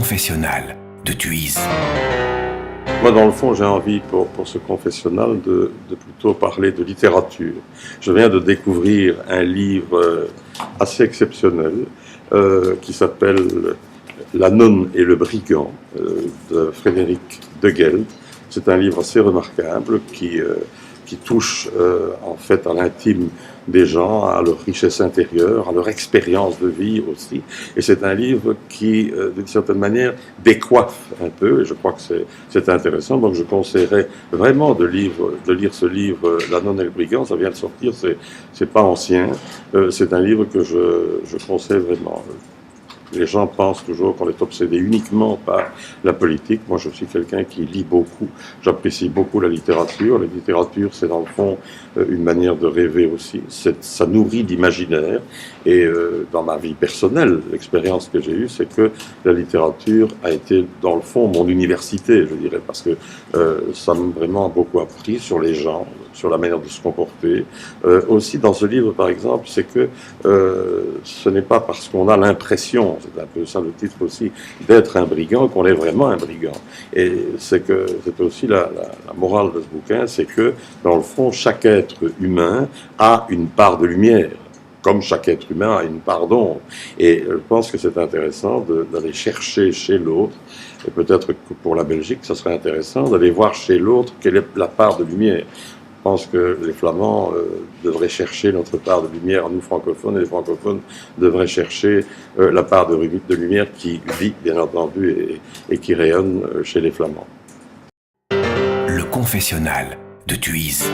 confessionnal de Thuise. Moi, dans le fond, j'ai envie, pour ce confessionnal, de plutôt parler de littérature. Je viens de découvrir un livre assez exceptionnel qui s'appelle La nonne et le brigand de Frédéric de Gelt. C'est un livre assez remarquable qui touche en fait à l'intime des gens, à leur richesse intérieure, à leur expérience de vie aussi. Et c'est un livre qui, d'une certaine manière, décoiffe un peu, et je crois que c'est intéressant. Donc je conseillerais vraiment de lire ce livre, La nonne et le brigand. Ça vient de sortir, c'est pas ancien. C'est un livre que je conseille vraiment. Les gens pensent toujours qu'on est obsédé uniquement par la politique. Moi, je suis quelqu'un qui lit beaucoup. J'apprécie beaucoup la littérature. La littérature, c'est dans le fond une manière de rêver aussi. Ça nourrit l'imaginaire. Et dans ma vie personnelle, l'expérience que j'ai eue, c'est que la littérature a été, dans le fond, mon université, je dirais, parce que ça m'a vraiment beaucoup appris sur les gens, sur la manière de se comporter. Aussi, dans ce livre, par exemple, c'est que ce n'est pas parce qu'on a l'impression, c'est un peu ça le titre aussi, d'être un brigand, qu'on est vraiment un brigand. Et c'est aussi la morale de ce bouquin, c'est que, dans le fond, chaque être humain a une part de lumière, comme chaque être humain a une part d'ombre. Et je pense que c'est intéressant d'aller chercher chez l'autre, et peut-être que pour la Belgique, ça serait intéressant d'aller voir chez l'autre quelle est la part de lumière. Je pense que les Flamands devraient chercher notre part de lumière, nous francophones, et les francophones devraient chercher la part de lumière qui vit, bien entendu, et qui rayonne chez les Flamands. Le confessionnal de Thuise.